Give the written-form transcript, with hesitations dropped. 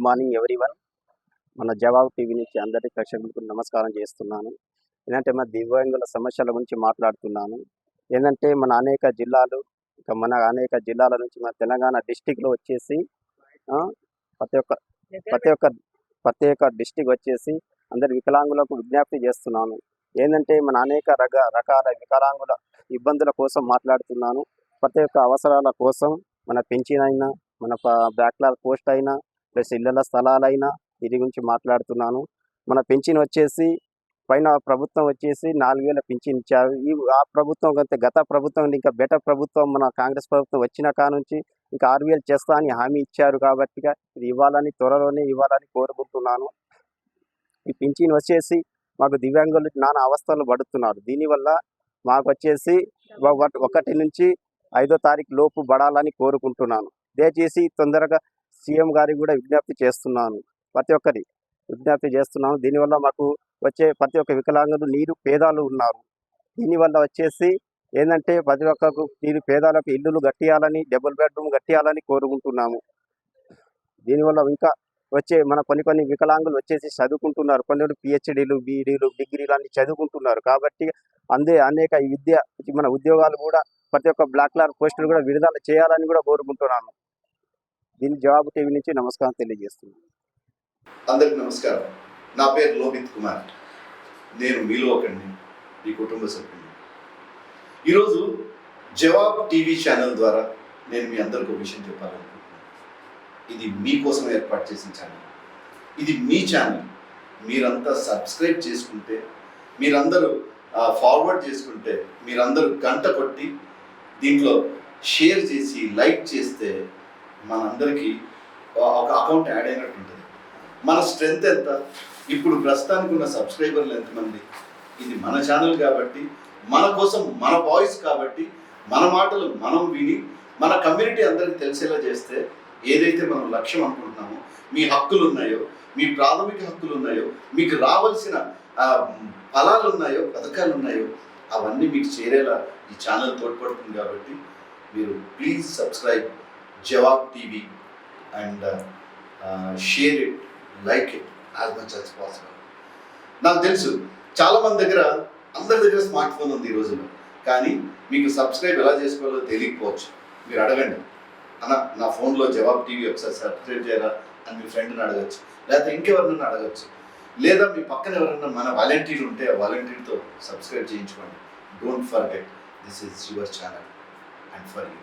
Morning everyone. మన జవాబు TV నుంచి అందరి ప్రేక్షకులకు నమస్కారం చేస్తున్నాను. ఏంటంటే మన దివ్యాంగుల సమస్యల గురించి మాట్లాడుతున్నాను. ఏంటంటే మన అనేక జిల్లాలు నుంచి మన తెలంగాణ డిస్టిక్లో వచ్చేసి ప్రతి ఒక్క ప్రతి ఒక్క ప్రతి ఒక్క డిస్టిక్ వచ్చేసి అందరి వికలాంగులకు విజ్ఞప్తి చేస్తున్నాను. ఏంటంటే మన అనేక రకాల వికలాంగుల ఇబ్బందుల కోసం మాట్లాడుతున్నాను. ప్రతి ఒక్క అవసరాల కోసం మన పెన్షన్ అయినా, మన బ్యాక్లాగ్ పోస్ట్ అయినా, ప్లస్ ఇళ్ళ స్థలాలైనా ఇది గురించి మాట్లాడుతున్నాను. మన పెన్షన్ వచ్చేసి పైన ప్రభుత్వం వచ్చేసి 4,000 పెన్షన్ ఇచ్చారు. ఆ ప్రభుత్వం గత ప్రభుత్వం ఇంకా బెటర్ ప్రభుత్వం మన కాంగ్రెస్ ప్రభుత్వం వచ్చిన నుంచి ఇంకా 6,000 చేస్తా అని హామీ ఇచ్చారు. కాబట్టి ఇది త్వరలోనే ఇవ్వాలని కోరుకుంటున్నాను. ఈ పెన్షన్ వచ్చేసి మాకు దివ్యాంగులు నానా అవస్థలు పడుతున్నారు. దీనివల్ల మాకు వచ్చేసి 1 నుంచి 5వ తారీఖు లోపు పడాలని కోరుకుంటున్నాను. దయచేసి తొందరగా సీఎం గారికి కూడా విజ్ఞప్తి చేస్తున్నాను. ప్రతి ఒక్కరి విజ్ఞప్తి చేస్తున్నాను. దీనివల్ల మాకు వచ్చే ప్రతి ఒక్క వికలాంగులు నీరు పేదాలు ఉన్నారు. దీనివల్ల వచ్చేసి ఏంటంటే ప్రతి ఒక్కరికి నీరు పేదాలకు ఇల్లులు కట్టియాలని, డబుల్ బెడ్రూమ్ కట్టియాలని కోరుకుంటున్నాము. దీనివల్ల ఇంకా వచ్చే మన కొన్ని వికలాంగులు వచ్చేసి చదువుకుంటున్నారు. కొన్ని పిహెచ్డీలు, బీఈడీలు, డిగ్రీలు అన్ని చదువుకుంటున్నారు. కాబట్టి అనేక మన ఉద్యోగాలు కూడా ప్రతి ఒక్క బ్లాక్ కలర్ పోస్టులు కూడా విడుదల చేయాలని కూడా కోరుకుంటున్నాను. దీని జవాబు టీవీ నుంచి నమస్కారం తెలియజేస్తున్నాను. అందరికి నమస్కారం. నా పేరు లోహిత్ కుమార్. నేను మీలో ఒకరిని, మీ కుటుంబ సభ్యుని. ఈరోజు జవాబ్ టీవీ ఛానల్ ద్వారా నేను మీ అందరికీ ఒక విషయం చెప్పాలనుకుంటున్నాను. ఇది మీకోసం ఏర్పాటు చేసిన ఛానల్. ఇది మీ ఛానల్. మీరంతా సబ్స్క్రైబ్ చేసుకుంటే, మీరందరూ ఫార్వర్డ్ చేసుకుంటే, మీరందరూ గంట కొట్టి దీంట్లో షేర్ చేసి లైక్ చేస్తే మనందరికీ ఒక అకౌంట్ యాడ్ అయినట్టు ఉంటుంది. మన స్ట్రెంత్ ఎంత, ఇప్పుడు ప్రస్తుతానికి ఉన్న సబ్స్క్రైబర్లు ఎంతమంది, ఇది మన ఛానల్ కాబట్టి, మన కోసం మన వాయిస్ కాబట్టి, మన మాటలు మనం విని మన కమ్యూనిటీ అందరికీ తెలిసేలా చేస్తే, ఏదైతే మనం లక్ష్యం అనుకుంటున్నామో, మీ హక్కులు ఉన్నాయో, మీ ప్రాథమిక హక్కులు ఉన్నాయో, మీకు రావాల్సిన ఫలాలు ఉన్నాయో, పథకాలు ఉన్నాయో, అవన్నీ మీకు చేరేలా ఈ ఛానల్ తోడ్పడుతుంది. కాబట్టి మీరు please subscribe Jawab TV and share it, like it as much as possible. నాకు తెలుసు చాలామంది దగ్గర, అందరి దగ్గర స్మార్ట్ ఫోన్ ఉంది ఈ రోజుల్లో. కానీ మీకు సబ్స్క్రైబ్ ఎలా చేసుకోవాలో తెలియకపోవచ్చు. మీరు అడగండి, అన్న నా ఫోన్లో జవాబ్ టీవీ ఒకసారి సబ్స్క్రైబ్ చేయాలా అని మీ ఫ్రెండ్ని అడగచ్చు, లేకపోతే ఇంకెవరినైనా అడగచ్చు, లేదా మీ పక్కన ఎవరైనా మన వాలంటీర్లు ఉంటే ఆ వాలంటీర్తో సబ్స్క్రైబ్ చేయించుకోండి. Don't forget, this is your channel and for you.